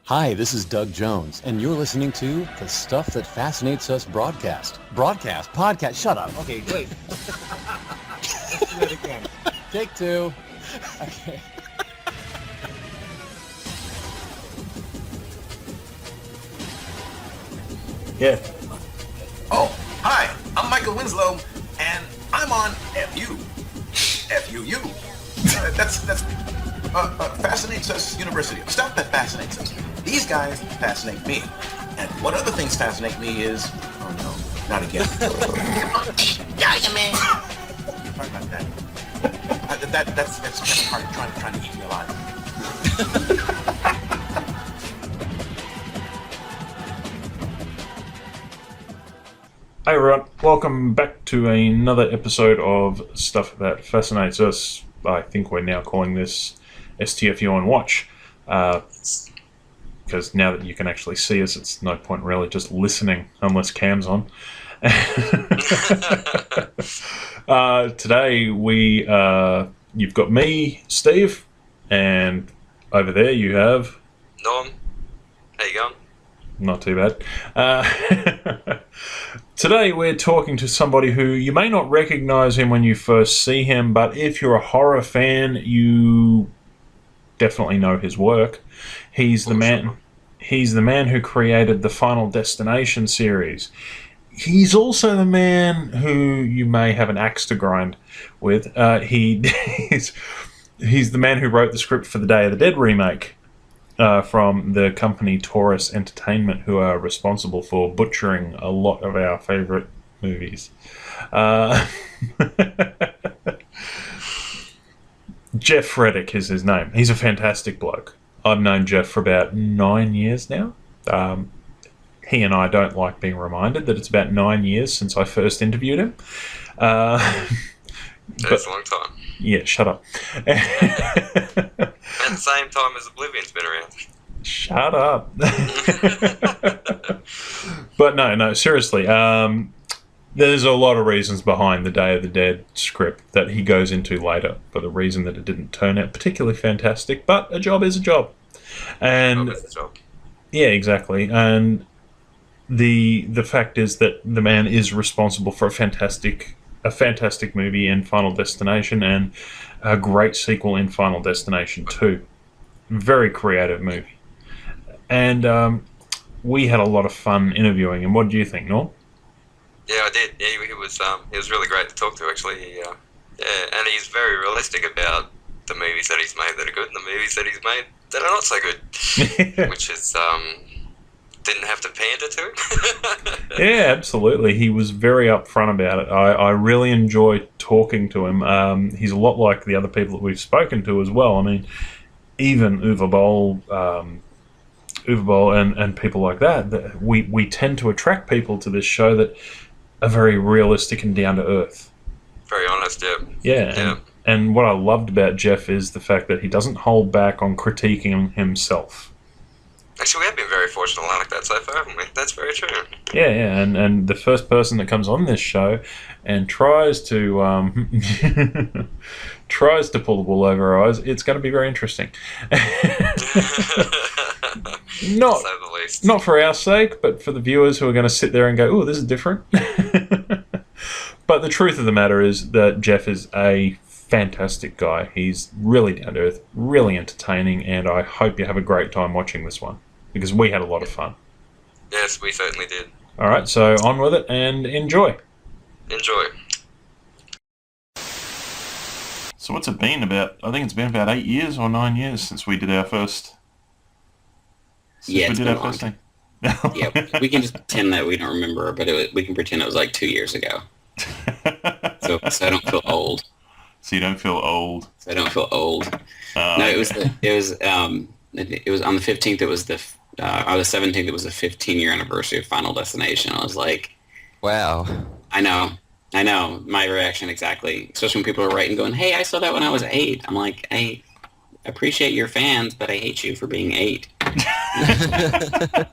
Hi, this is Doug Jones, and you're listening to The Stuff That Fascinates Us Broadcast. Podcast, shut up. Okay, wait. Let's do it again. Take two. Okay. Yeah. Oh, hi, I'm Michael Winslow, and I'm on FU. FUU. That's Fascinates Us University. Stuff that fascinates us. These guys fascinate me. And what other things fascinate me is... Oh, no, not again. Yeah, man. Sorry about that. That's kind of hard trying to eat me alive. Hey everyone, welcome back to another episode of Stuff That Fascinates Us. I think we're now calling this STFU and Watch. Because now that you can actually see us, it's no point really just listening unless cam's on. Today you've got me, Steve, and over there you have... Norm. How you going? Not too bad. Today we're talking to somebody who you may not recognize him when you first see him, but if you're a horror fan, you definitely know his work. He's the man who created the Final Destination series. He's also the man who you may have an axe to grind with. He's the man who wrote the script for the Day of the Dead remake. From the company Taurus Entertainment, who are responsible for butchering a lot of our favourite movies. Jeff Reddick is his name. He's a fantastic bloke. I've known Jeff for about 9 years now. He and I don't like being reminded that it's about 9 years since I first interviewed him. That's a long time. Yeah, shut up. At the same time as Oblivion's been around. Shut up. But no, seriously. There's a lot of reasons behind the Day of the Dead script that he goes into later for the reason that it didn't turn out particularly fantastic, but a job is a job. And Job is a job. yeah, exactly. And the fact is that the man is responsible for a fantastic movie in Final Destination and a great sequel in Final Destination 2. Very creative movie. And we had a lot of fun interviewing him. What do you think, Norm? Yeah, I did. Yeah, he was really great to talk to, actually. And he's very realistic about the movies that he's made that are good and the movies that he's made that are not so good, which is... didn't have to pander to it. Yeah, absolutely. He was very upfront about it. I really enjoy talking to him. He's a lot like the other people that we've spoken to as well. I mean, even Uwe Boll and people like that, we tend to attract people to this show that are very realistic and down to earth. Very honest, yeah. Yeah. And what I loved about Jeff is the fact that he doesn't hold back on critiquing himself. Actually, we have been very fortunate like that so far, haven't we? That's very true. Yeah, and the first person that comes on this show and tries to pull the wool over our eyes, it's going to be very interesting. Not for our sake, but for the viewers who are going to sit there and go, "Oh, this is different." But the truth of the matter is that Jeff is a fantastic guy. He's really down to earth, really entertaining, and I hope you have a great time watching this one, because we had a lot of fun. Yes, we certainly did. All right, so on with it and enjoy. Enjoy. So what's it been about? I think it's been about 8 years or 9 years since we did our first... Yeah, it's been a long time. Yeah, we can just pretend that we don't remember, but we can pretend it was like 2 years ago. So I don't feel old. So you don't feel old. So I don't feel old. No, it was on the 15th. It was on the 17th. It was the 15-year anniversary of Final Destination. I was like, wow. I know. My reaction exactly. Especially when people are writing, going, "Hey, I saw that when I was 8." I'm like, I appreciate your fans, but I hate you for being 8.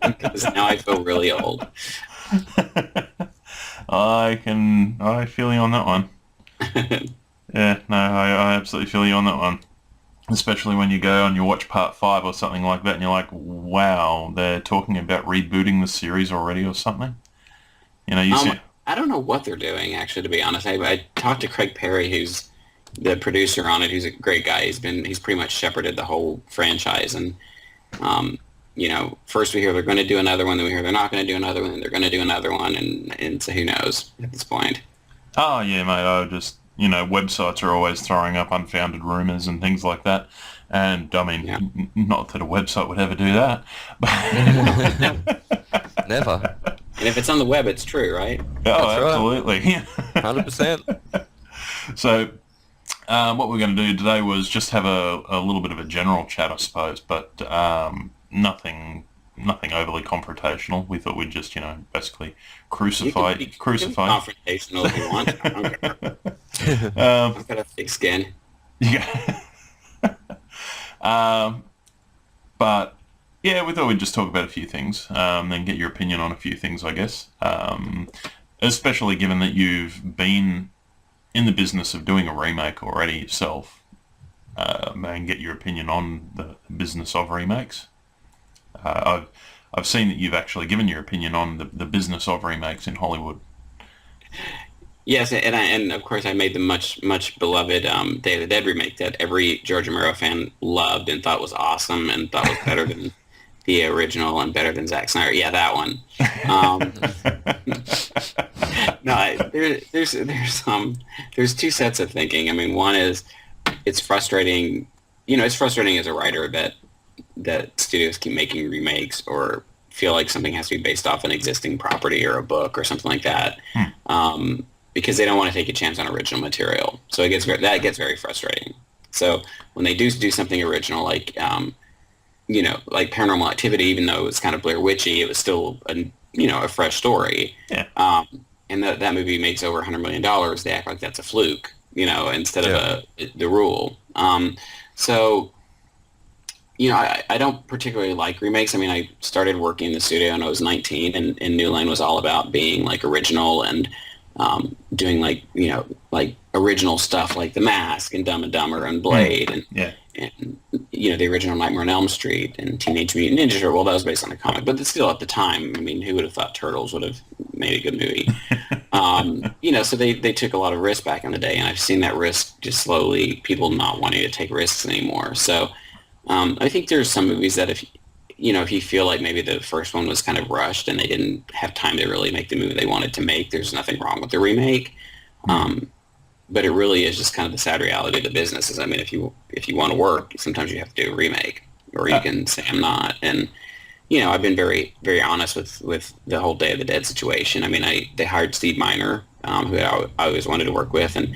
Because now I feel really old. I feel you on that one. Yeah, no, I absolutely feel you on that one. Especially when you go and you watch part 5 or something like that and you're like, WoW, they're talking about rebooting the series already or something. You know, I don't know what they're doing, actually, to be honest. I talked to Craig Perry, who's the producer on it, who's a great guy. He's pretty much shepherded the whole franchise, and you know, first we hear they're going to do another one, then we hear they're not going to do another one, then they're going to do another one, and so who knows at this point. Oh yeah, mate. You know, websites are always throwing up unfounded rumors and things like that. And I mean, not that a website would ever do that. Never. And if it's on the web, it's true, right? Oh, absolutely. 100%. So, what we're going to do today was just have a little bit of a general chat, I suppose, but nothing overly confrontational. We thought we'd just, you know, basically crucify. Confrontational if you want. I don't care. I've got a thick skin. Yeah. But yeah, we thought we'd just talk about a few things, then get your opinion on a few things, I guess. Especially given that you've been in the business of doing a remake already yourself, and get your opinion on the business of remakes. I've seen that you've actually given your opinion on the business of remakes in Hollywood. Yes, and of course I made the much beloved Day of the Dead remake that every George Romero fan loved and thought was awesome and thought was better than the original and better than Zack Snyder. Yeah, that one. No, there's two sets of thinking. I mean, one is it's frustrating. You know, it's frustrating as a writer that studios keep making remakes or feel like something has to be based off an existing property or a book or something like that. Because they don't want to take a chance on original material. So that gets very frustrating. So when they do something original, like, you know, like Paranormal Activity, even though it was kind of Blair Witchy, it was still a fresh story. Yeah. And that movie makes over $100 million. They act like that's a fluke, you know, instead of the rule. So, you know, I don't particularly like remakes. I mean, I started working in the studio when I was 19, and New Line was all about being like original and doing like, you know, like original stuff like The Mask and Dumb and Dumber and Blade and you know, the original Nightmare on Elm Street and Teenage Mutant Ninja Turtles. Well, that was based on a comic, but still at the time, I mean, who would have thought Turtles would have made a good movie? You know, so they took a lot of risk back in the day, and I've seen that risk just slowly, people not wanting to take risks anymore. So I think there's some movies that if you feel like maybe the first one was kind of rushed and they didn't have time to really make the movie they wanted to make, there's nothing wrong with the remake. But it really is just kind of the sad reality of the business is, I mean, if you want to work, sometimes you have to do a remake, or you can say I'm not. And, you know, I've been very, very honest with the whole Day of the Dead situation. I mean, they hired Steve Miner, who I always wanted to work with, and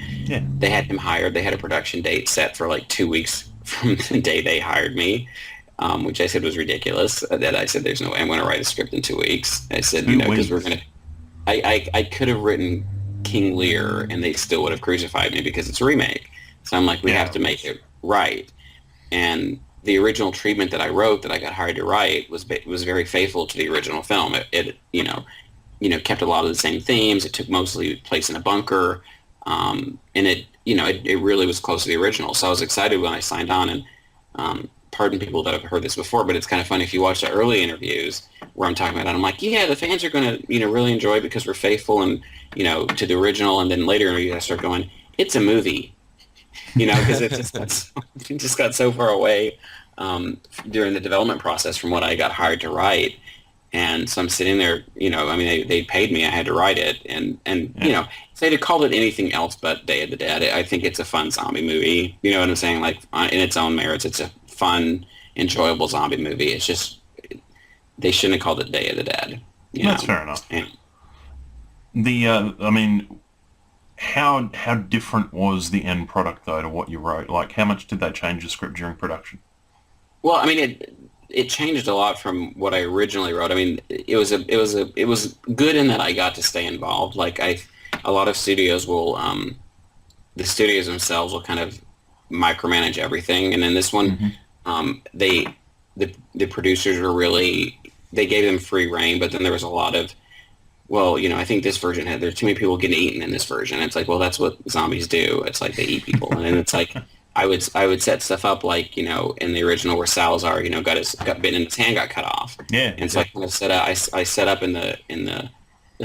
they had him hired. They had a production date set for like 2 weeks from the day they hired me. Which I said was ridiculous. That I said, there's no way I'm going to write a script in 2 weeks. I said, you know, because we're going to... I could have written King Lear and they still would have crucified me because it's a remake. So I'm like, we have to make it right. And the original treatment that I wrote, that I got hired to write, was very faithful to the original film. It you know, kept a lot of the same themes. It took mostly place in a bunker. And it really was close to the original. So I was excited when I signed on, and pardon people that have heard this before, but it's kind of funny if you watch the early interviews where I'm talking about it. I'm like, yeah, the fans are going to, you know, really enjoy it because we're faithful and, you know, to the original. And then later I start going, it's a movie, you know, because it just got so far away during the development process from what I got hired to write. And so I'm sitting there, you know, I mean, they paid me, I had to write it. And you know, if they'd have called it anything else but Day of the Dead, I think it's a fun zombie movie. You know what I'm saying? Like, in its own merits, it's a fun, enjoyable zombie movie. It's just, they shouldn't have called it Day of the Dead. That's fair enough. And I mean, how different was the end product though to what you wrote? Like, how much did they change the script during production? Well, I mean, it changed a lot from what I originally wrote. I mean, it was good in that I got to stay involved. Like, a lot of studios will, the studios themselves will kind of micromanage everything, and in this one, the producers were really, they gave them free reign, but then there was a lot of, well, you know, I think this version there's too many people getting eaten in this version. It's like, well, that's what zombies do. It's like they eat people, and it's like, I would set stuff up like, in the original where Salazar, got bitten in his hand, got cut off. Yeah. And so I kind of set up in the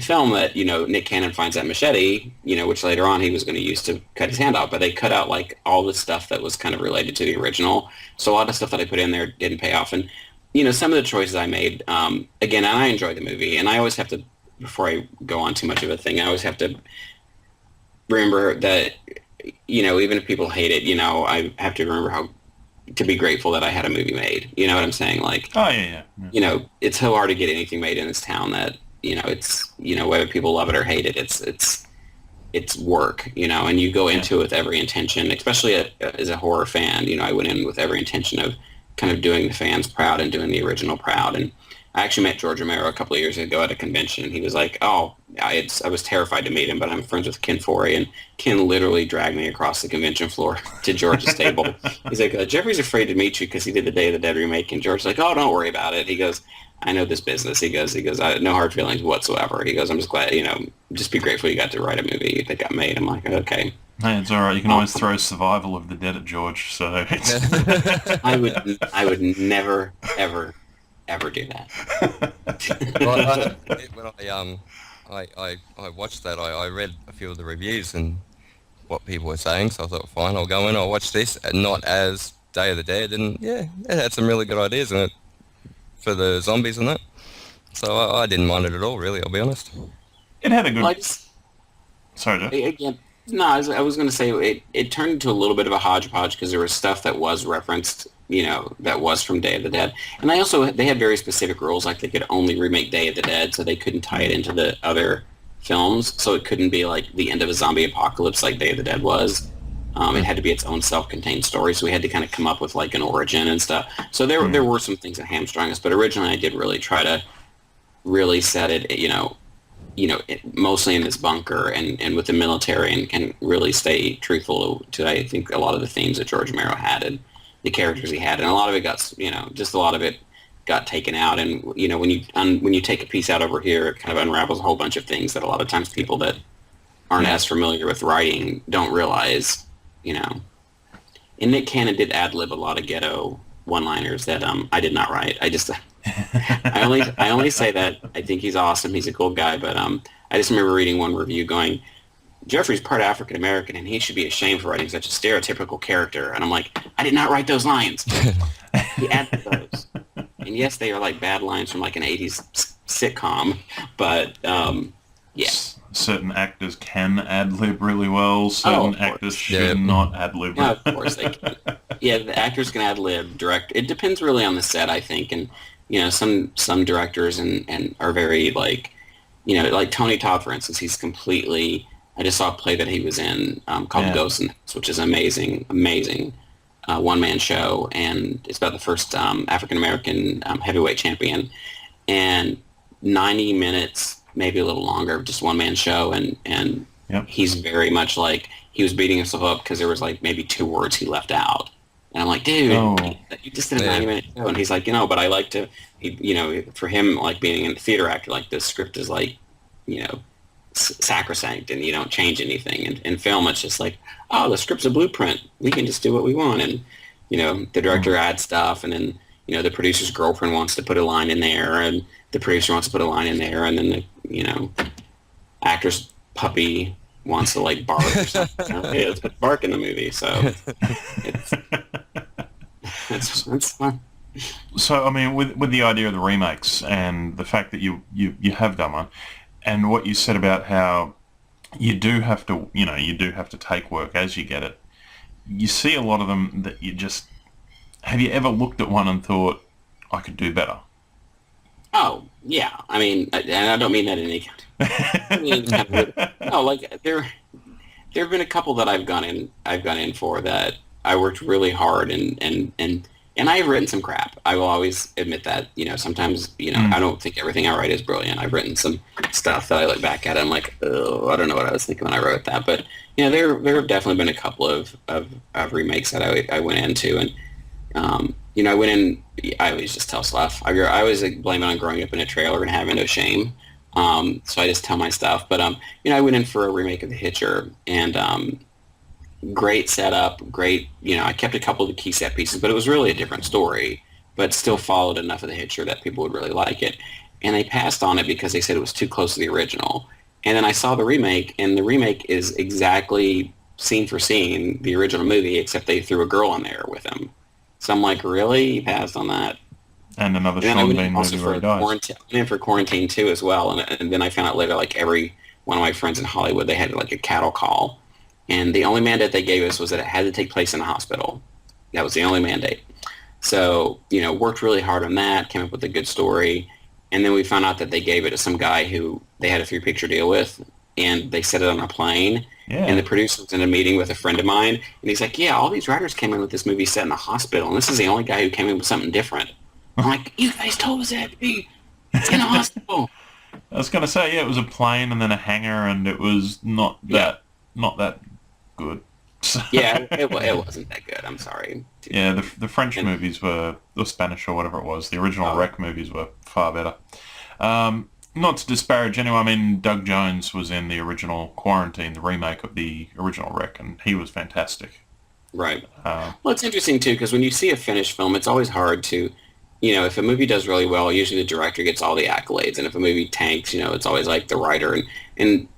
film that, Nick Cannon finds that machete, which later on he was going to use to cut his hand off, but they cut out like all the stuff that was kind of related to the original. So a lot of stuff that I put in there didn't pay off. And, some of the choices I made, again, and I enjoyed the movie, and I always have to, before I go on too much of a thing, I always have to remember that, even if people hate it, I have to remember to be grateful that I had a movie made. You know what I'm saying? Like, Oh, yeah. It's so hard to get anything made in this town that, it's, whether people love it or hate it, it's work, and you go into it with every intention, especially as a horror fan. I went in with every intention of kind of doing the fans proud and doing the original proud. And I actually met George Romero a couple of years ago at a convention, and he was like, "Oh, I was terrified to meet him, but I'm friends with Ken Forey," and Ken literally dragged me across the convention floor to George's table. He's like, "Jeffrey's afraid to meet you because he did the Day of the Dead remake," and George's like, "Oh, don't worry about it." He goes, "I know this business." He goes, "I no hard feelings whatsoever." He goes, "I'm just glad, just be grateful you got to write a movie that got made." I'm like, okay. Hey, it's all right. You can always throw Survival of the Dead at George. So I would never, ever do that. Well, when I watched that, I read a few of the reviews and what people were saying, so I thought, fine, I'll go in, I'll watch this, and not as Day of the Dead, and yeah, it had some really good ideas in it for the zombies and that. So I didn't mind it at all, really, I'll be honest. it had a good... Well, Sorry, Jeff. again, no, I was going to say it turned into a little bit of a hodgepodge because there was stuff that was referenced, that was from Day of the Dead. And they had very specific rules, like they could only remake Day of the Dead, so they couldn't tie it into the other films. So it couldn't be like the end of a zombie apocalypse like Day of the Dead was. It had to be its own self-contained story, so we had to kind of come up with like an origin and stuff. So there were some things that hamstrung us, but originally I did really try to really set it, mostly in this bunker and with the military, and can really stay truthful to I think a lot of the themes that George Romero had and the characters he had, and a lot of it got just a lot of it got taken out. And when you take a piece out over here, it kind of unravels a whole bunch of things that a lot of times people that aren't as familiar with writing don't realize. And Nick Cannon did ad-lib a lot of ghetto one-liners that I did not write. I only say that I think he's awesome. He's a cool guy, but I just remember reading one review going, "Jeffrey's part African American, and he should be ashamed for writing such a stereotypical character." And I'm like, I did not write those lines. He added those, and yes, they are like bad lines from like an '80s sitcom, but yeah. Certain actors can ad-lib really well. Certain actors should not ad-lib. No, of course they can. Yeah, the actors can ad-lib, direct. It depends really on the set, I think. And, some directors and are very like Tony Todd, for instance, he's completely, I just saw a play that he was in called Ghosts and Hosts, which is an amazing one-man show. And it's about the first African-American heavyweight champion. And 90 minutes, maybe a little longer, just one-man show, and he's very much like, he was beating himself up because there was like maybe 2 words he left out. And I'm like, dude, you just did a 90-minute show. And he's like, but I like to, for him, like being a theater actor, like the script is like, sacrosanct, and you don't change anything. And in film, it's just like, oh, the script's a blueprint. We can just do what we want. And, the director adds stuff, and then, the producer's girlfriend wants to put a line in there, and the producer wants to put a line in there, and then the, actor's puppy wants to like bark or something. Hey, let's put bark in the movie. So it's fun. So I mean, with the idea of the remakes and the fact that you have done one, and what you said about how you do have to take work as you get it. You see a lot of them that you just, have you ever looked at one and thought, I could do better? Oh yeah, I mean, and I don't mean that in any no, like there have been a couple that I've gone in for that I worked really hard and I've written some crap. I will always admit that. Sometimes I don't think everything I write is brilliant. I've written some stuff that I look back at and I'm like, oh, I don't know what I was thinking when I wrote that. But there have definitely been a couple of remakes that I went into, and I went in. I always just tell stuff. I always blame it on growing up in a trailer and having no shame. So I just tell my stuff. But I went in for a remake of The Hitcher, and great setup, great, I kept a couple of the key set pieces, but it was really a different story, but still followed enough of the hitcher that people would really like it. And they passed on it because they said it was too close to the original. And then I saw the remake, and the remake is exactly scene for scene the original movie, except they threw a girl in there with him. So I'm like, really? You passed on that? And another And then I Sean went Bean also movie where for he dies. quarantine, for Quarantine 2 as well. And then I found out later, like every one of my friends in Hollywood, they had like a cattle call. And the only mandate they gave us was that it had to take place in a hospital. That was the only mandate. So, worked really hard on that, came up with a good story. And then we found out that they gave it to some guy who they had a 3-picture deal with, and they set it on a plane. Yeah. And the producer was in a meeting with a friend of mine, and he's like, yeah, all these writers came in with this movie set in a hospital, and this is the only guy who came in with something different. I'm like, you guys told us it had to be in a hospital. I was going to say, yeah, it was a plane and then a hangar, and it was not that good. So Yeah, it wasn't that good. I'm sorry. yeah, the French movies were, or Spanish or whatever it was, the original Rec movies were far better. Not to disparage anyone, I mean, Doug Jones was in the original Quarantine, the remake of the original Rec, and he was fantastic. Right. Well, it's interesting, too, because when you see a finished film, it's always hard to, if a movie does really well, usually the director gets all the accolades, and if a movie tanks, it's always like the writer, and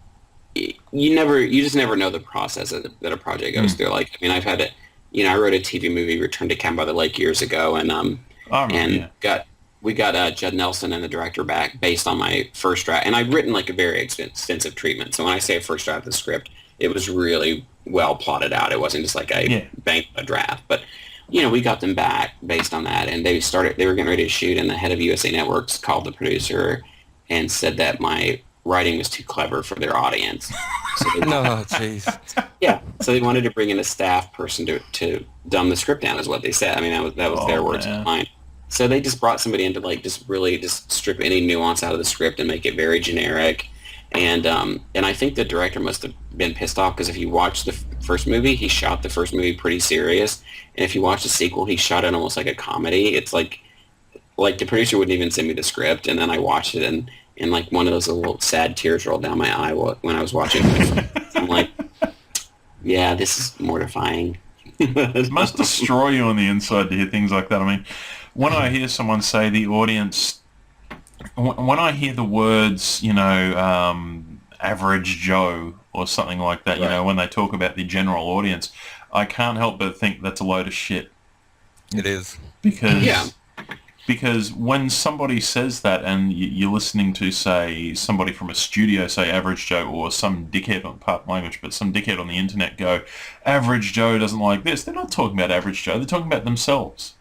you just never know the process that a project goes through. Like, I mean, I've had it, I wrote a TV movie, Return to Cabin by the Lake, years ago, and we got Judd Nelson and the director back based on my first draft, and I'd written like a very extensive treatment. So when I say a first draft of the script, it was really well plotted out. It wasn't just like I banked a draft, but we got them back based on that, and they were getting ready to shoot, and the head of USA Networks called the producer and said that my writing was too clever for their audience. So No, jeez. yeah, so they wanted to bring in a staff person to dumb the script down, is what they said. I mean, that was their words, not mine. So they just brought somebody in to like just really just strip any nuance out of the script and make it very generic. And I think the director must have been pissed off, because if you watch the first movie, he shot the first movie pretty serious, and if you watch the sequel, he shot it almost like a comedy. It's like the producer wouldn't even send me the script, and then I watched it, and like one of those little sad tears rolled down my eye when I was watching it. I'm like, yeah, this is mortifying. It must destroy you on the inside to hear things like that. I mean, when I hear someone say the audience, when I hear the words, average Joe or something like that, when they talk about the general audience, I can't help but think that's a load of shit. It is. Because when somebody says that, and you're listening to, say, somebody from a studio say Average Joe, or some dickhead, on part language, but some dickhead on the internet go, Average Joe doesn't like this, they're not talking about Average Joe, they're talking about themselves.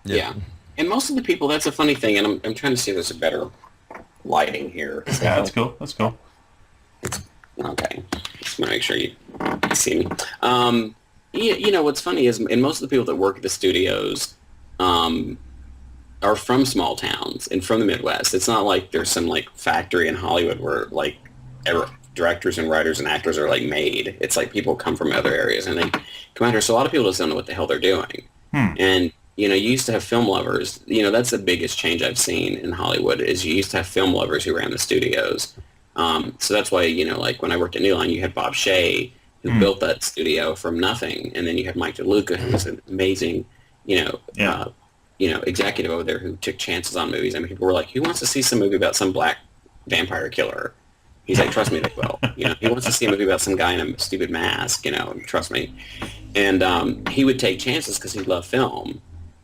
Yeah. And most of the people, that's a funny thing, and I'm trying to see if there's a better lighting here. Yeah, that's cool. That's cool. Okay. Just want to make sure you see me. What's funny is, and most of the people that work at the studios, are from small towns and from the Midwest. It's not like there's some like factory in Hollywood where like directors and writers and actors are like made. It's like people come from other areas and they come out here. So a lot of people just don't know what the hell they're doing. And, you used to have film lovers. That's the biggest change I've seen in Hollywood, is you used to have film lovers who ran the studios. So that's why, like when I worked at New Line, you had Bob Shea, who built that studio from nothing. And then you had Mike DeLuca, who was an amazing, executive over there who took chances on movies. I mean, people were like, who wants to see some movie about some black vampire killer? He's like, trust me, they will. He wants to see a movie about some guy in a stupid mask, trust me. And he would take chances because he loved film.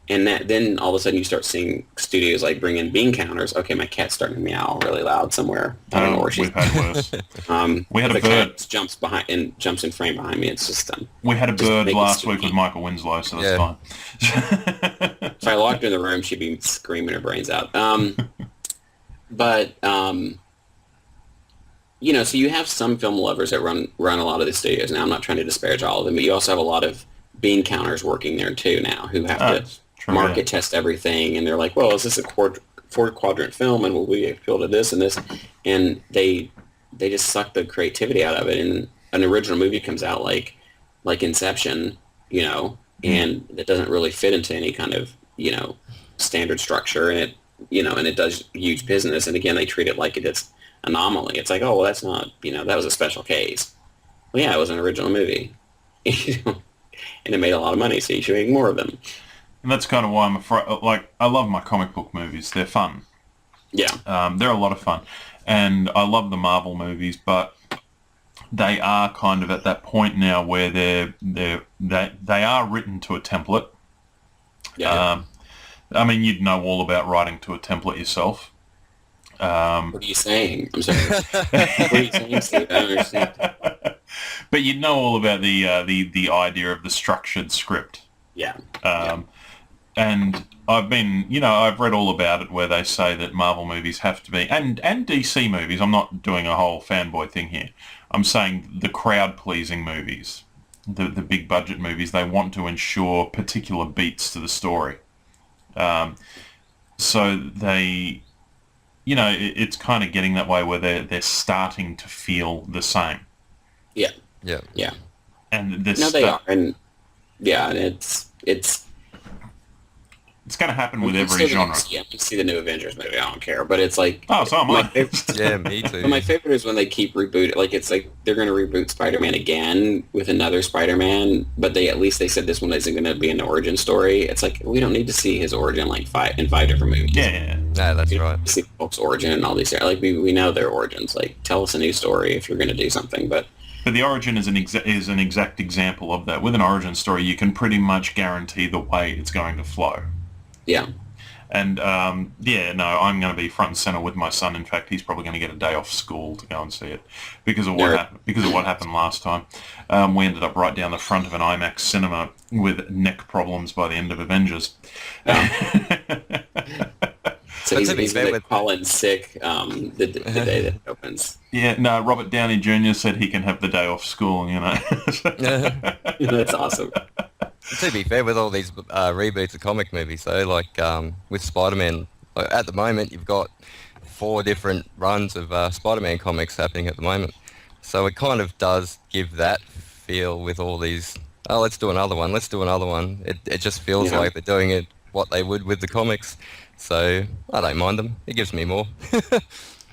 And then all of a sudden you start seeing studios like bring in bean counters. Okay, my cat's starting to meow really loud somewhere. I don't know where she's. We've had worse. We had a the bird. cat jumps in frame behind me. It's just we had a bird last week with Michael Winslow, so that's fine. If I locked her in the room, she'd be screaming her brains out. So you have some film lovers that run a lot of the studios now. I'm not trying to disparage all of them, but you also have a lot of bean counters working there too now, who have to market test everything, and they're like, well, is this a four quadrant film, and will we appeal to this and this? And they just suck the creativity out of it, and an original movie comes out like Inception, and it doesn't really fit into any kind of standard structure, and it does huge business, and again they treat it like it's anomaly. It's like, oh, well, that's not, that was a special case. Well, yeah, it was an original movie. You know, and it made a lot of money, so you should make more of them. And that's kind of why I'm afraid. Like, I love my comic book movies. They're fun. Yeah. They're a lot of fun, and I love the Marvel movies, but they are kind of at that point now where they are written to a template. Yeah. I mean, you'd know all about writing to a template yourself. What are you saying? I'm sorry. What are you saying, Steve? I don't understand. But you'd know all about the idea of the structured script. Yeah. And I've read all about it where they say that Marvel movies have to be, and DC movies, I'm not doing a whole fanboy thing here. I'm saying the crowd-pleasing movies, the big budget movies, they want to ensure particular beats to the story. So they, it's kind of getting that way where they're starting to feel the same. Yeah. Yeah. Yeah. And they are, and yeah, and it's going to happen with every still genre. Yeah, you see the new Avengers movie, I don't care, but it's like... Oh, so am I. Yeah, me too. But my favorite is when they keep rebooting, like it's like they're going to reboot Spider-Man again with another Spider-Man, but they said this one isn't going to be an origin story. It's like, we don't need to see his origin in five different movies. Yeah. No, that's We don't right. need to see Hulk's origin and all these, like we know their origins. Like, tell us a new story if you're going to do something, but the origin is an exact example of that. With an origin story, you can pretty much guarantee the way it's going to flow. yeah. And I'm going to be front and center with my son. In fact, he's probably going to get a day off school to go and see it because of what happened last time. We ended up right down the front of an IMAX cinema with neck problems by the end of Avengers. So he's going to call in sick the day that it opens. Yeah, no, Robert Downey Jr. said he can have the day off school, That's awesome. To be fair, with all these reboots of comic movies, though, like with Spider-Man, like, at the moment you've got 4 different runs of Spider-Man comics happening at the moment. So it kind of does give that feel with all these, let's do another one. It just feels like they're doing it what they would with the comics. So I don't mind them. It gives me more.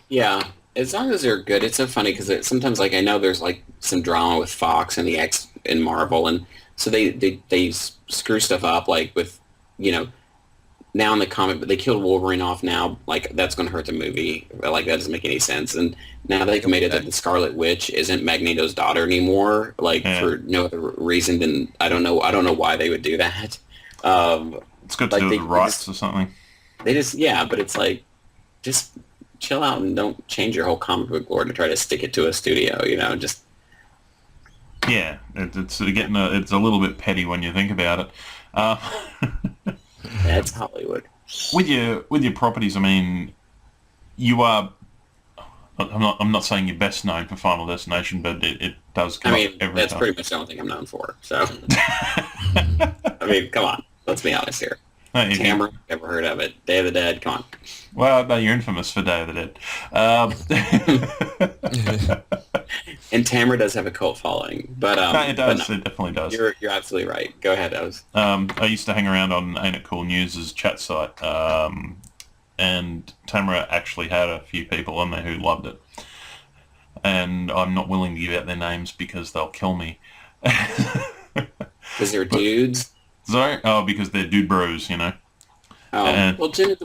Yeah, as long as they're good. It's so funny because sometimes, like, I know there's like some drama with Fox and the X and Marvel, and so they screw stuff up, like with, now in the comic, but they killed Wolverine off now, like that's going to hurt the movie. Like, that doesn't make any sense. And now they've made it that the Scarlet Witch isn't Magneto's daughter anymore, for no other reason than, I don't know why they would do that. It's got to do with the rights or something. They just, but it's like, just chill out and don't change your whole comic book lore to try to stick it to a studio, just... Yeah, it's a little bit petty when you think about it. That's Hollywood. With your properties, I mean, you are... I'm not saying you're best known for Final Destination, but it does come up every that's time. pretty much the only thing I'm known for, so... I mean, come on. Let's be honest here. Tamara, never heard of it. Day of the Dead, come on. Well, you're infamous for Day of the Dead. And Tamara does have a cult following, but no, it does. But no, it definitely does. You're absolutely right. Go ahead, I used to hang around on Ain't It Cool News' chat site, and Tamara actually had a few people on there who loved it. And I'm not willing to give out their names because they'll kill me. Because they're dudes? Sorry? Oh, because they're dude bros, Oh, well, Jenna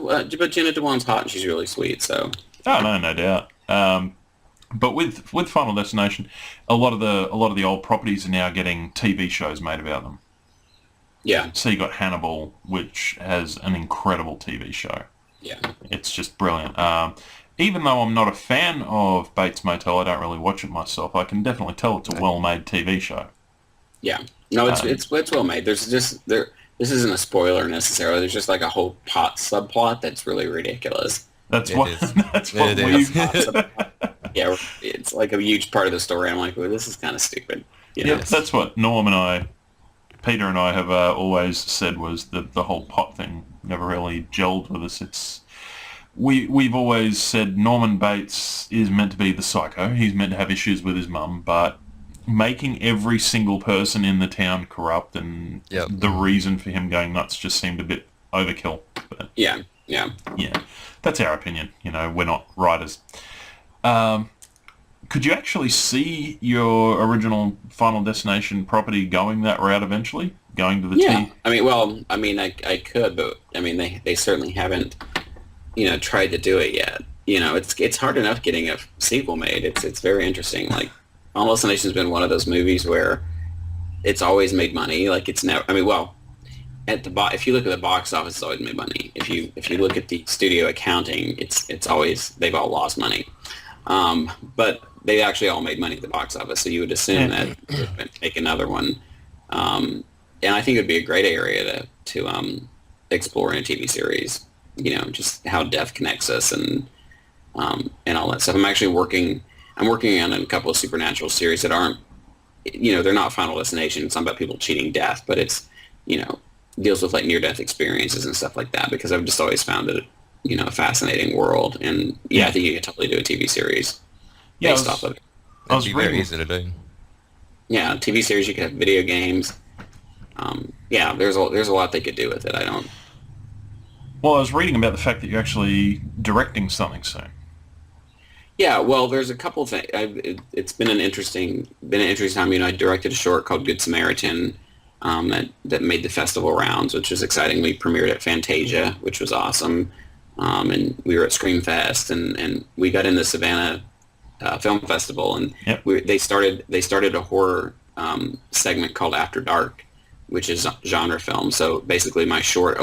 Dewan's hot and she's really sweet, so... Oh, no doubt. But with Final Destination, a lot of the old properties are now getting TV shows made about them. Yeah. So you got Hannibal, which has an incredible TV show. Yeah. It's just brilliant. Even though I'm not a fan of Bates Motel, I don't really watch it myself. I can definitely tell it's a well-made TV show. Yeah. No, it's well made. There's just this isn't a spoiler necessarily. There's just like a whole subplot that's really ridiculous. That's It what is. that's what It we. is. Yeah, it's like a huge part of the story. I'm like, well, this is kind of stupid. Yeah, that's what Peter and I have always said was that the whole pot thing never really gelled with us. We've always said Norman Bates is meant to be the psycho. He's meant to have issues with his mum, but making every single person in the town corrupt and the reason for him going nuts just seemed a bit overkill. But Yeah, that's our opinion. We're not writers. Could you actually see your original Final Destination property going that route eventually? Going to the T? I could, but I mean, they certainly haven't, tried to do it yet. It's hard enough getting a sequel made. It's very interesting. Like, Final Destination's been one of those movies where it's always made money. Like, it's never. I mean, well, if you look at the box office, it's always made money. If you look at the studio accounting, it's always, they've all lost money. But they actually all made money at the box office, so you would assume that they would make another one. And I think it would be a great area to explore in a TV series. Just how death connects us and all that stuff. I'm working on a couple of supernatural series that aren't, they're not Final Destination. It's not about people cheating death, but it's, deals with like near-death experiences and stuff like that, because I've just always found it, a fascinating world. And I think you could totally do a TV series based off of it. It'd be very easy to do. Yeah, TV series, you could have video games. There's a lot they could do with it. Well, I was reading about the fact that you're actually directing something soon. Yeah, well, there's a couple of things. It's been an interesting time. I directed a short called Good Samaritan that made the festival rounds, which was exciting. We premiered at Fantasia, which was awesome, and we were at Screamfest, and we got in the Savannah Film Festival, and they started a horror segment called After Dark, which is genre film. So basically, my short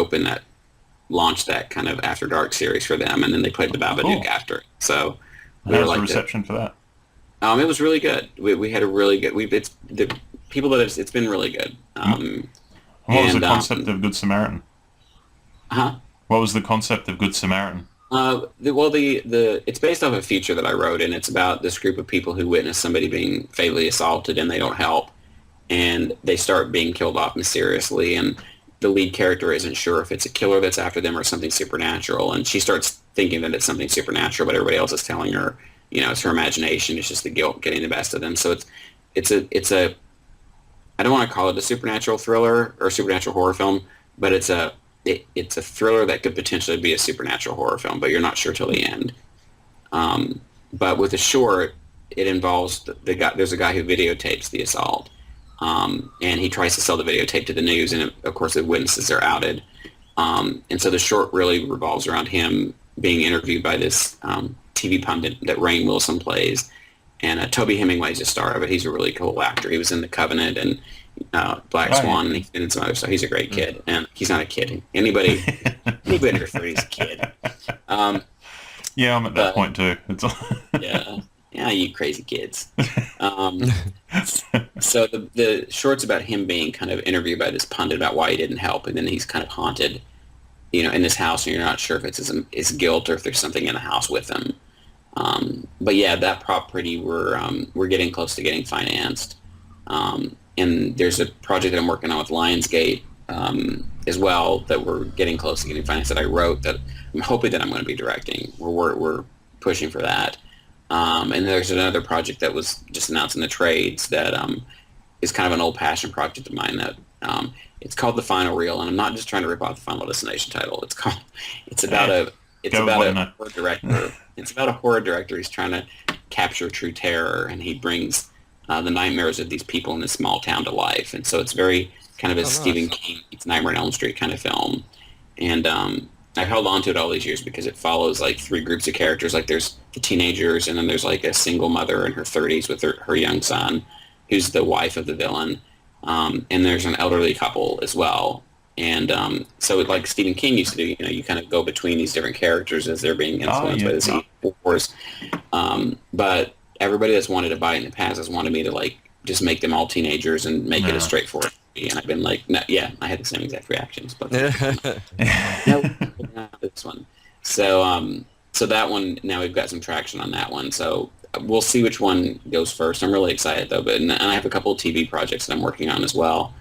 launched that kind of After Dark series for them, and then they played the Babadook after. So how was the reception for that? It was really good. We had a really good. It's been really good. What was the concept of Good Samaritan? What was the concept of Good Samaritan? It's based off a feature that I wrote, and it's about this group of people who witness somebody being fatally assaulted, and they don't help, and they start being killed off mysteriously, and the lead character isn't sure if it's a killer that's after them or something supernatural, and she starts thinking that it's something supernatural, but everybody else is telling her, it's her imagination, it's just the guilt getting the best of them. So it's a I don't want to call it a supernatural thriller or supernatural horror film, but it's a thriller that could potentially be a supernatural horror film, but you're not sure till the end. But with a short, it involves there's a guy who videotapes the assault, and he tries to sell the videotape to the news, and of course the witnesses are outed. And so the short really revolves around him being interviewed by this TV pundit that Rainn Wilson plays. And Toby Hemingway's a star of it. He's a really cool actor. He was in The Covenant and Black Swan, and he's been in some other stuff. He's a great kid, and he's not a kid. Anybody refer to he's a kid. I'm at that point too. Yeah, you crazy kids. So the short's about him being kind of interviewed by this pundit about why he didn't help, and then he's kind of haunted, in this house, and you're not sure if it's his guilt or if there's something in the house with him. But that property we're getting close to getting financed, and there's a project that I'm working on with Lionsgate as well that we're getting close to getting financed that I wrote that I'm hoping that I'm going to be directing. We're pushing for that, and there's another project that was just announced in the trades that is kind of an old passion project of mine that it's called The Final Reel, and I'm not just trying to rip off the Final Destination title. It's about a horror director. It's about a horror director. He's trying to capture true terror, and he brings the nightmares of these people in this small town to life. And so it's very kind of a Stephen King, it's Nightmare on Elm Street kind of film. And I held on to it all these years because it follows like three groups of characters. Like there's the teenagers, and then there's like a single mother in her 30s with her young son, who's the wife of the villain. And there's an elderly couple as well. And so like Stephen King used to do, you kind of go between these different characters as they're being influenced by this force. But everybody that's wanted to buy it in the past has wanted me to like just make them all teenagers and make it a straightforward movie. And I've been like, no, I had the same exact reactions. But no, not this one. So that one, now we've got some traction on that one. So we'll see which one goes first. I'm really excited though. And I have a couple of TV projects that I'm working on as well.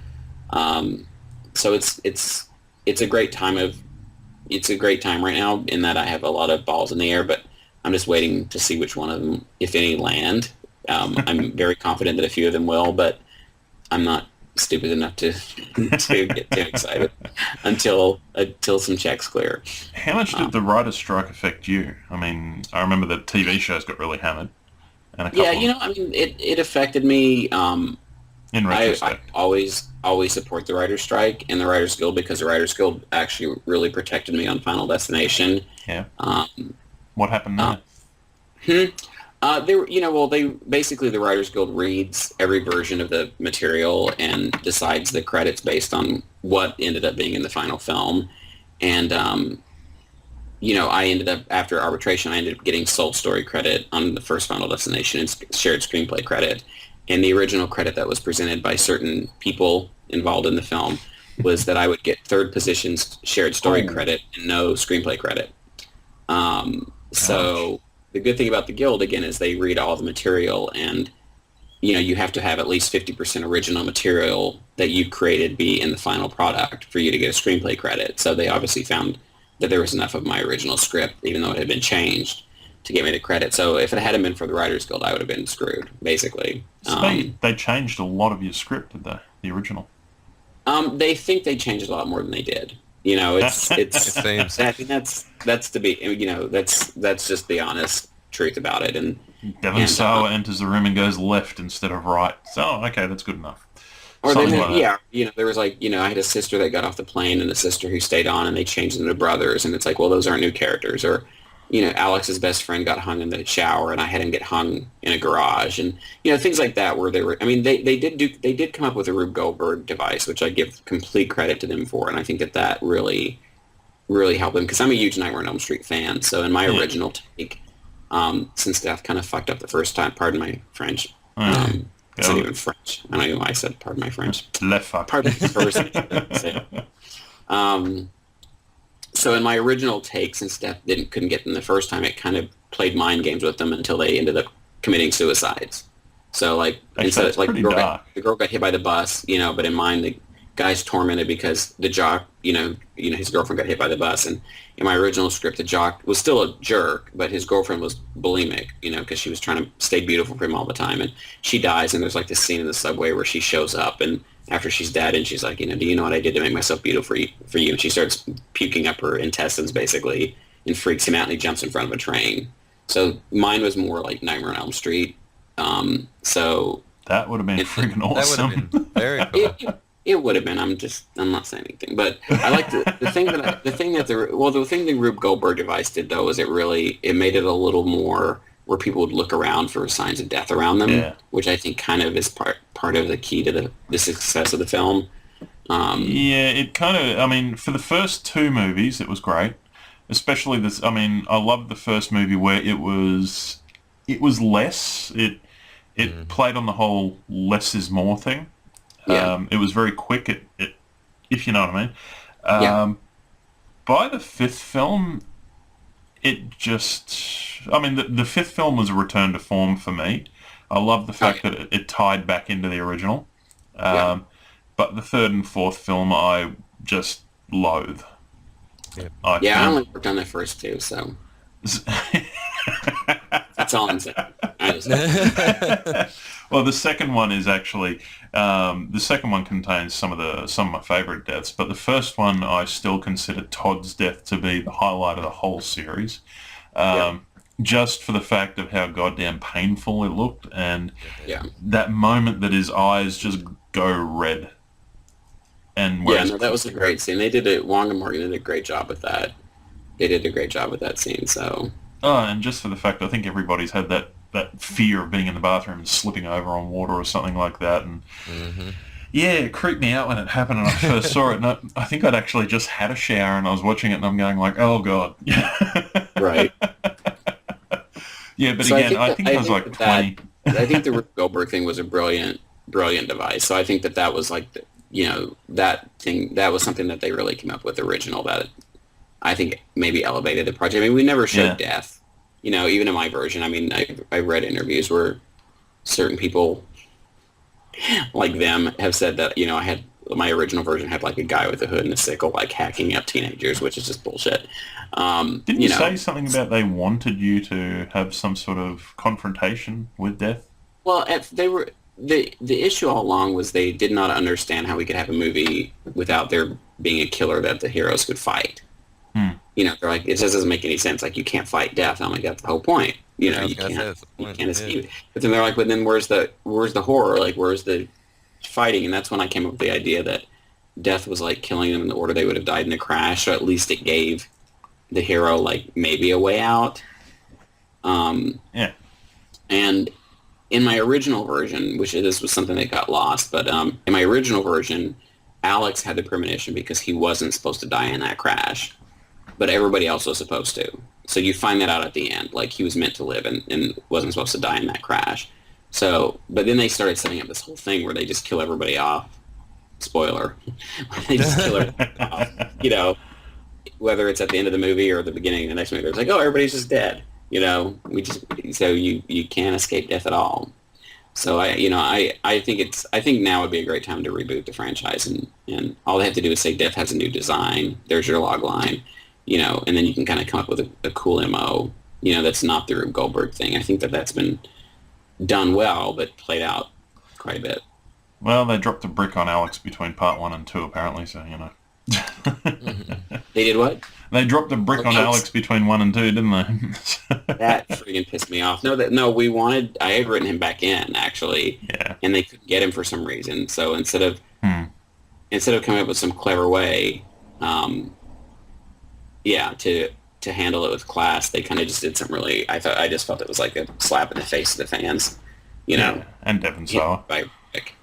So it's a great time right now in that I have a lot of balls in the air, but I'm just waiting to see which one of them, if any, land. I'm very confident that a few of them will, but I'm not stupid enough to get too excited until some checks clear. How much did the writer's strike affect you? I mean, I remember the TV shows got really hammered. And a couple I mean, it affected me. in I retrospect. always support the Writers' Strike and the Writers Guild because the Writers Guild actually really protected me on Final Destination. Yeah. Um, What happened there? they basically the Writers Guild reads every version of the material and decides the credits based on what ended up being in the final film. And I ended up, after arbitration, I ended up getting sole story credit on the first Final Destination and shared screenplay credit. And the original credit that was presented by certain people involved in the film was that I would get third position's shared story credit and no screenplay credit. So the good thing about the Guild, again, is they read all the material, and you have to have at least 50% original material that you created be in the final product for you to get a screenplay credit. So they obviously found that there was enough of my original script, even though it had been changed, to get me the credit. So if it hadn't been for the Writers Guild, I would have been screwed, basically. So they changed a lot of your script, did they? The original? They think they changed a lot more than they did. It's It seems. I mean, that's to be, that's just the honest truth about it. And Devon Sawa enters the room and goes left instead of right. So, okay, that's good enough. Or Something like that. there was I had a sister that got off the plane and a sister who stayed on, and they changed them to brothers, and it's like, well, those aren't new characters. Or, Alex's best friend got hung in the shower, and I had him get hung in a garage, and things like that. Where they did come up with a Rube Goldberg device, which I give complete credit to them for, and I think that really, really helped them, because I'm a huge Nightmare on Elm Street fan. So in my original take, since Death kind of fucked up the first time, pardon my French. It's not even French. I don't know why I said pardon my French. Le fuck. Pardon the first. So in my original take, since Death couldn't get them the first time, it kind of played mind games with them until they ended up committing suicides. So instead of the girl got hit by the bus, but in mine the guy's tormented because the jock, his girlfriend got hit by the bus, and in my original script the jock was still a jerk, but his girlfriend was bulimic, because she was trying to stay beautiful for him all the time, and she dies, and there's this scene in the subway where she shows up, and after she's dead, and she's like, do you know what I did to make myself beautiful for you? And she starts puking up her intestines basically, and freaks him out, and he jumps in front of a train. So mine was more like Nightmare on Elm Street. So that would have been freaking awesome. That would have been very cool. It would have been. I'm not saying anything, but I like the thing the Rube Goldberg device did though is it made it a little more where people would look around for signs of death around them, which I think kind of is part of the key to the success of the film. It kind of. For the first two movies, it was great, especially this. I loved the first movie where it was less. It played on the whole less is more thing. It was very quick, if you know what I mean. By the fifth film, it just... the fifth film was a return to form for me. I love the fact that it tied back into the original. But the third and fourth film, I just loathe. I only worked on the first two, so... That's all I'm saying. Well, the second one is actually the second one contains some of my favorite deaths, but the first one I still consider Todd's death to be the highlight of the whole series, just for the fact of how goddamn painful it looked, and that moment that his eyes just go red. And that was a great scene. They did it. Wong and Morgan did a great job with that. They did a great job with that scene. So. And just for the fact, I think everybody's had that fear of being in the bathroom and slipping over on water or something like that. And it creeped me out when it happened and I first saw it. And I think I'd actually just had a shower and I was watching it and I'm going like, oh, God. Right. But so again, I think I was like 20. I think the Rube Goldberg thing was a brilliant device. So I think that was like, that thing, that was something that they really came up with original that I think maybe elevated the project. We never showed death. Even in my version, I read interviews where certain people like them have said that, I had my original version had like a guy with a hood and a sickle like hacking up teenagers, which is just bullshit. Didn't you say something about they wanted you to have some sort of confrontation with death? Well, the issue all along was they did not understand how we could have a movie without there being a killer that the heroes could fight. you know, they're like, it just doesn't make any sense. Like, you can't fight death. I'm like, that's the whole point. You know, I was you gonna say, can't, that's the you point, can't yeah. escape. But then they're like, but then where's the horror? Like, where's the fighting? And that's when I came up with the idea that death was like killing them in the order they would have died in the crash. So at least it gave the hero like maybe a way out. Yeah. And in my original version, which this was something that got lost, but in my original version, Alex had the premonition because he wasn't supposed to die in that crash, but everybody else was supposed to. So you find that out at the end, like he was meant to live and wasn't supposed to die in that crash. So, but then they started setting up this whole thing where they just kill everybody off. Spoiler. They just kill everybody off. You know, whether it's at the end of the movie or the beginning of the next movie, it's like, oh, everybody's just dead. You know, so you can't escape death at all. So I think now would be a great time to reboot the franchise, and all they have to do is say death has a new design. There's your log line, you know, and then you can kind of come up with a cool MO, you know, that's not the Rube Goldberg thing. I think that's been done well, but played out quite a bit. Well, they dropped a brick on Alex between part 1 and 2, apparently, so, you know. They did what? They dropped a brick on Alex between 1 and 2, didn't they? That friggin' pissed me off. I had written him back in, actually, and they couldn't get him for some reason. So instead of coming up with some clever way, to handle it with class, they kind of just did some really. I just felt it was like a slap in the face to the fans, you know. Yeah, and Devon Sawa. By Rick.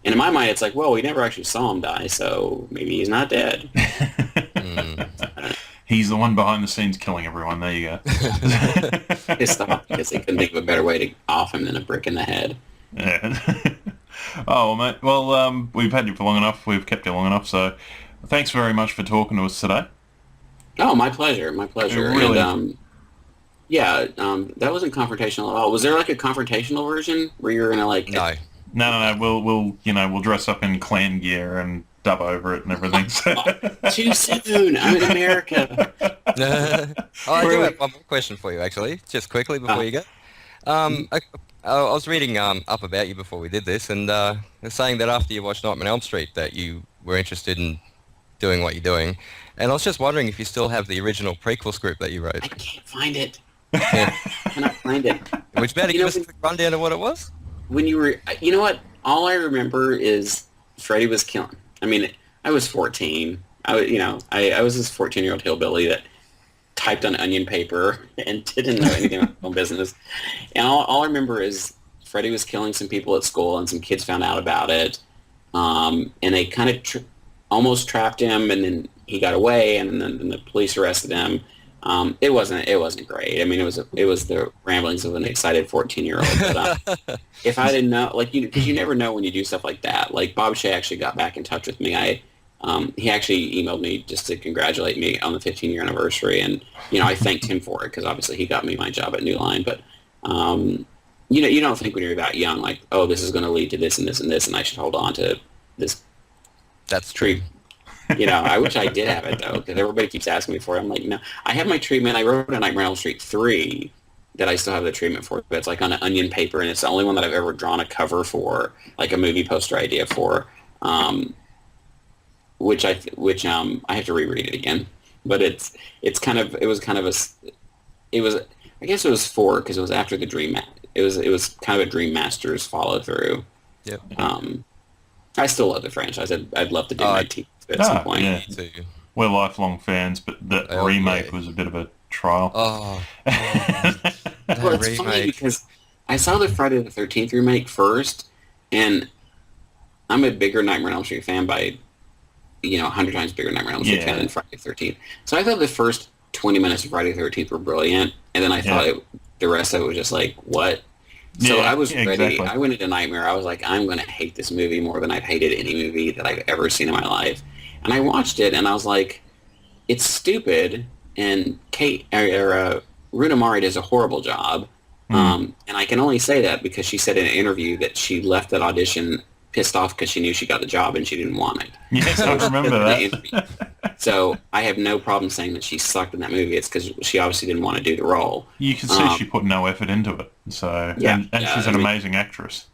And in my mind, it's like, well, we never actually saw him die, so maybe he's not dead. He's the one behind the scenes killing everyone. There you go. Pissed off because they couldn't think of a better way to off him than a brick in the head. Yeah. Oh, well, mate. Well, we've had you for long enough. We've kept you long enough. So thanks very much for talking to us today. Oh, my pleasure. My pleasure. Really? And, that wasn't confrontational at all. Was there like a confrontational version where you're gonna like? No. We'll dress up in clan gear and dub over it and everything. Too soon. I'm in America. I do have one more question for you, actually, just quickly before you go. I was reading up about you before we did this, and they're saying that after you watched Nightmare on Elm Street that you were interested in doing what you're doing. And I was just wondering if you still have the original prequel script that you wrote. I can't find it. I cannot find it. Would you better give us a quick rundown of what it was? When you were, you know what? All I remember is Freddy was killing. I mean, I was 14. I was this 14-year-old hillbilly that typed on onion paper and didn't know anything about film business. And all I remember is Freddy was killing some people at school, and some kids found out about it. And they kind of almost trapped him, and then he got away, and then the police arrested him. It wasn't great. I mean, it was the ramblings of an excited 14-year-old. But if I didn't know, because you never know when you do stuff like that. Like Bob Shea actually got back in touch with me. He actually emailed me just to congratulate me on the 15-year anniversary, and I thanked him for it because obviously he got me my job at New Line. But you don't think when you're that young, like, oh, this is going to lead to this and this and this, and I should hold on to this. That's tree. I wish I did have it, though, because everybody keeps asking me for it. I'm like, no. I have my treatment. I wrote a Nightmare on Elm Street 3 that I still have the treatment for, but it's like on an onion paper, and it's the only one that I've ever drawn a cover for, like a movie poster idea for, which I have to reread it again. But I guess it was 4 because it was after the Dream. It was kind of a Dream Masters follow through. Yep. I still love the franchise. I'd love to do my team at some point. Yeah. We're lifelong fans, but the remake was a bit of a trial. Oh. Well, it's funny because I saw the Friday the 13th remake first, and I'm a bigger Nightmare on Elm Street fan by, 100 times bigger Nightmare on Elm Street fan than Friday the 13th. So I thought the first 20 minutes of Friday the 13th were brilliant, and then I thought the rest of it was just like, what? So I was ready. Exactly. I went into Nightmare. I was like, I'm going to hate this movie more than I've hated any movie that I've ever seen in my life. And I watched it, and I was like, it's stupid, and Runa Mari does a horrible job. And I can only say that because she said in an interview that she left that audition pissed off because she knew she got the job and she didn't want it. Yes, I remember that. So I have no problem saying that she sucked in that movie. It's because she obviously didn't want to do the role. You can see she put no effort into it. So and she's an amazing actress.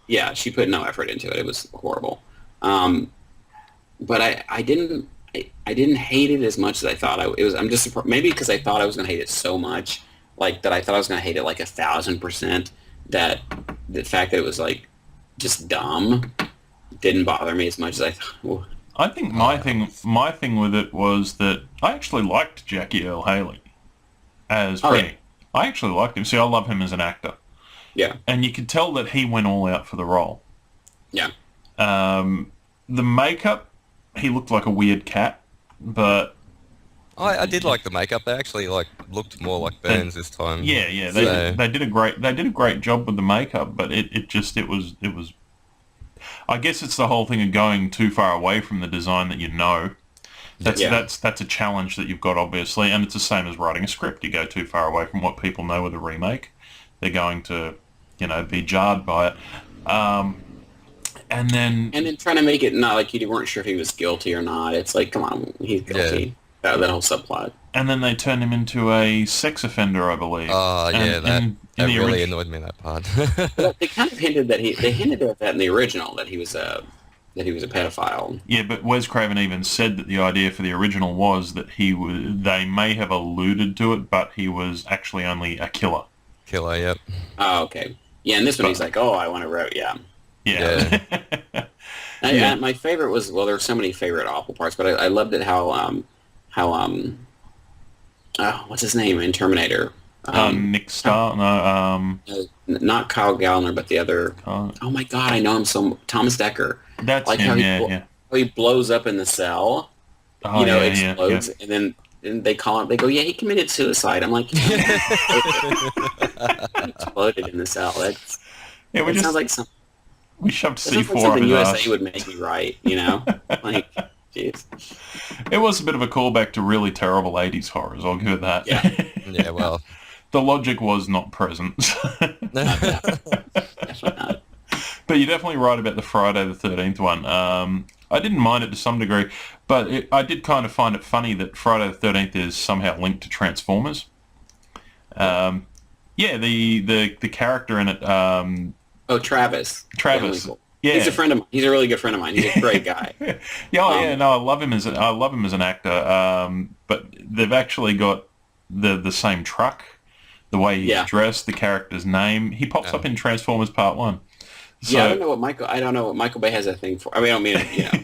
Yeah, she put no effort into it. It was horrible. But I I didn't hate it as much as I thought it was. I'm just surprised, maybe because I thought I was going to hate it so much, like that I thought I was going to hate it like 1,000%. That the fact that it was like just dumb didn't bother me as much as I thought. Well, I think my thing with it was that I actually liked Jackie Earle Haley as Freddy. Yeah. I actually liked him. See, I love him as an actor. Yeah. And you could tell that he went all out for the role. Yeah. The makeup, he looked like a weird cat, but I did like the makeup. They actually looked more like Burns this time. yeah, So- they did a great job with the makeup, but it was. I guess it's the whole thing of going too far away from the design that you know. That's a challenge that you've got, obviously, and it's the same as writing a script. You go too far away from what people know with a remake, they're going to, be jarred by it. And then trying to make it not like you weren't sure if he was guilty or not. It's like, come on, he's guilty. Yeah. That whole subplot. And then they turned him into a sex offender, I believe. Oh, yeah, that really annoyed me, that part. Well, they kind of hinted at that in the original, that he was a pedophile. Yeah, but Wes Craven even said that the idea for the original was that they may have alluded to it, but he was actually only a killer. Killer, yep. Oh, okay. Yeah, and this one he's like, oh, I want to wrote, yeah. Yeah. My favorite was, well, there were so many favorite awful parts, but I loved it how what's his name in Terminator? Nick Starr, no, not Kyle Gallner, but the other. Oh my God, I know him so. Thomas Dekker. That's like him. How he blows up in the cell. Oh, explodes, and then they call him. They go, yeah, he committed suicide. I'm like, he exploded in the cell. Sounds like some. We shoved C4 up something his USA ass. would make me write, like, jeez. It was a bit of a callback to really terrible 80s horrors, I'll give it that. Yeah. Yeah, well. The logic was not present. Definitely not. But you're definitely right about the Friday the 13th one. I didn't mind it to some degree, but I did kind of find it funny that Friday the 13th is somehow linked to Transformers. The character in it... Travis. Travis. Yeah. He's a friend of mine. He's a really good friend of mine. He's a great guy. I love him as an actor. But they've actually got the same truck, the way he's dressed, the character's name. He pops up in Transformers Part 1. So, I don't know what Michael Bay has a thing for. I mean, I don't mean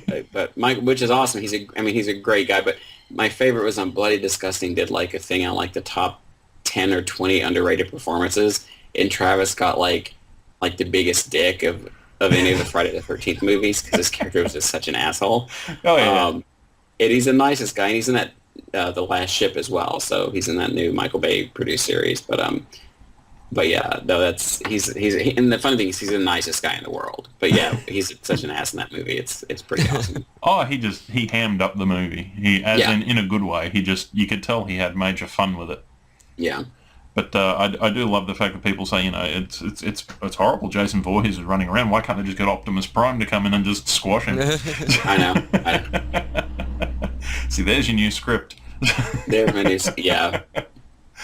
it, but Mike, which is awesome. He's a great guy. But my favorite was on Bloody Disgusting. Did like a thing on like the top 10 or 20 underrated performances, and Travis got like the biggest dick of any of the Friday the 13th movies, because his character was just such an asshole. Oh yeah. And he's the nicest guy, and he's in that The Last Ship as well. So he's in that new Michael Bay produced series. But yeah, no, he's and the funny thing is he's the nicest guy in the world. But yeah, he's such an ass in that movie. It's pretty awesome. He hammed up the movie. In a good way. You could tell he had major fun with it. Yeah. But I do love the fact that people say, it's horrible. Jason Voorhees is running around. Why can't they just get Optimus Prime to come in and just squash him? I know. See, there's your new script. There's my new, yeah.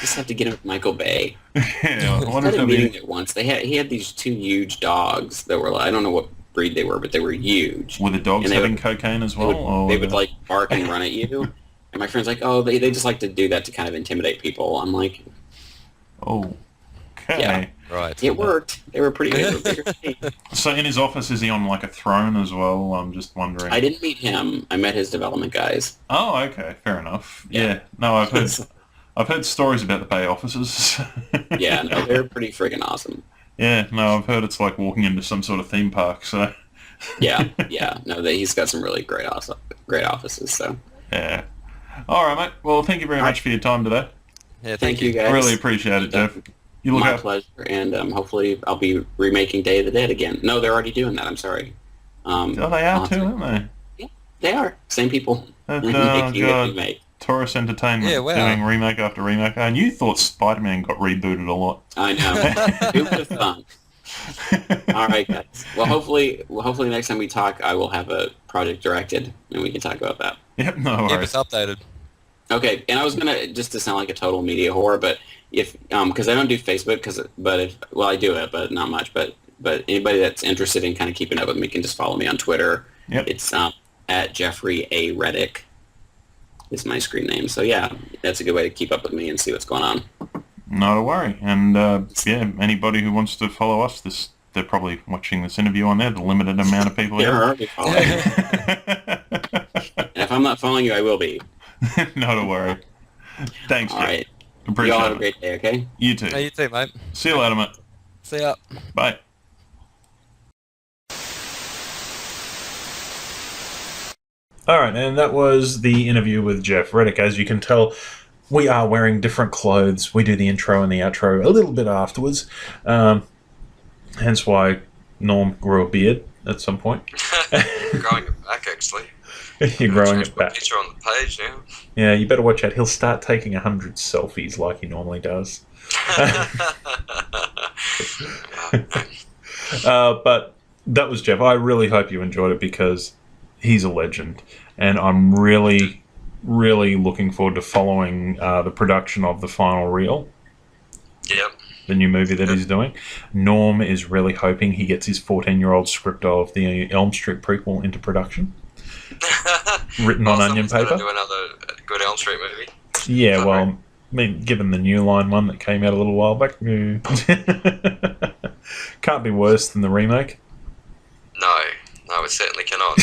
Just have to get him with Michael Bay. Yeah, I wonder I had a if meeting there once. He had these two huge dogs that were, I don't know what breed they were, but they were huge. Were the dogs having cocaine as well? They would like bark and run at you. And my friend's like, oh, they just like to do that to kind of intimidate people. I'm like, oh, okay. Yeah. Right. It worked. They were pretty good. So in his office, is he on like a throne as well? I'm just wondering. I didn't meet him. I met his development guys. Oh, okay. Fair enough. Yeah. No, I've heard stories about the Bay offices. Yeah, no, they're pretty friggin' awesome. Yeah, no, I've heard it's like walking into some sort of theme park, so... Yeah. No, he's got some really great offices, so... Yeah. All right, mate. Well, thank you very much for your time today. Yeah, thank you, guys. I really appreciate it, Jeff. You look My up. pleasure, and hopefully I'll be remaking Day of the Dead again. No, they're already doing that, I'm sorry. Oh, they are too, aren't they? Yeah, they are. Same people. Oh, making a God. remake. Taurus Entertainment doing remake after remake. And you thought Spider-Man got rebooted a lot. I know. Who would have thought? All right, guys. Well, hopefully next time we talk, I will have a project directed, and we can talk about that. Yep, no worries. Keep us updated. Okay, and I was gonna, just to sound like a total media whore, but if because I don't do Facebook, I do it, but not much. But anybody that's interested in kind of keeping up with me can just follow me on Twitter. Yep. It's at Jeffrey A. Reddick. is my screen name. So yeah, that's a good way to keep up with me and see what's going on. Not a worry. And yeah, anybody who wants to follow us, they're probably watching this interview on there, the limited amount of people They're here. already following. And if I'm not following you, I will be. Not a worry. Thanks, All Jeff. right. Appreciate You all have it. a great day, okay? You too. Hey, you too, mate. See you later, mate. See ya. Bye. All right, and that was the interview with Jeff Reddick. As you can tell, we are wearing different clothes. We do the intro and the outro a little bit afterwards. Hence why Norm grew a beard at some point. Growing it back, actually. You're growing it My back. picture on the page now. Yeah, you better watch out. He'll start taking 100 selfies like he normally does. But that was Jeff. I really hope you enjoyed it because he's a legend. And I'm really, really looking forward to following the production of the final reel. Yep. The new movie that he's doing. Norm is really hoping he gets his 14-year-old script of the Elm Street prequel into production. Written on onion someone's paper. gotta do another good Elm Street movie. Yeah, well, I mean, given the New Line one that came out a little while back, can't be worse than the remake. No, it certainly cannot.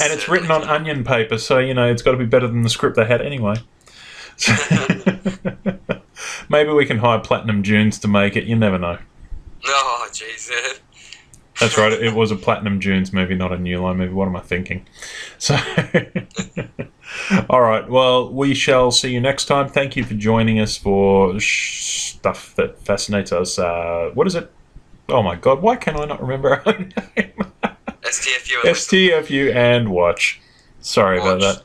And it's written on onion paper, so, it's got to be better than the script they had anyway. Maybe we can hire Platinum Dunes to make it. You never know. Oh, jeez. Yeah. That's right. It was a Platinum Dunes movie, not a New Line movie. What am I thinking? So, all right. Well, we shall see you next time. Thank you for joining us for stuff that fascinates us. What is it? Oh my God! Why can I not remember our own name? STFU and Watch. Sorry about that.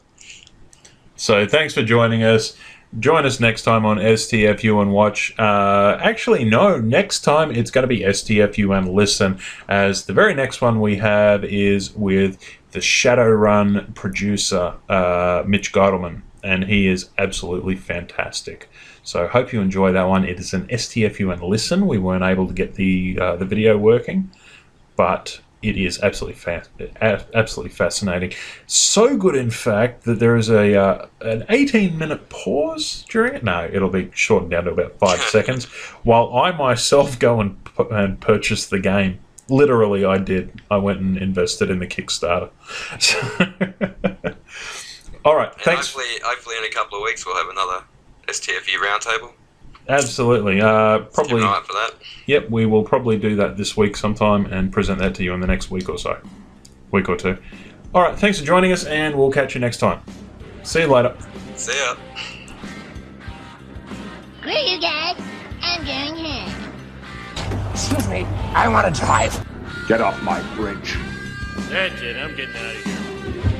So, thanks for joining us. Join us next time on STFU and Watch. Actually, no. Next time it's going to be STFU and Listen, as the very next one we have is with the Shadowrun producer, Mitch Geidelman, and he is absolutely fantastic. So hope you enjoy that one. It is an STFU and Listen. We weren't able to get the video working, but it is absolutely fascinating. So good, in fact, that there is an 18-minute pause during it. No, it'll be shortened down to about 5 seconds, while I myself go and purchase the game. Literally, I did. I went and invested in the Kickstarter. All right, thanks. Hopefully in a couple of weeks we'll have another STFU roundtable. Absolutely. Keep Probably. an eye out for that. Yep, we will probably do that this week sometime and present that to you in the next week or so. Week or two. All right, thanks for joining us, and we'll catch you next time. See you later. See ya. Screw you guys. I'm going home. Excuse me, I want to drive. Get off my bridge. That's it, I'm getting out of here.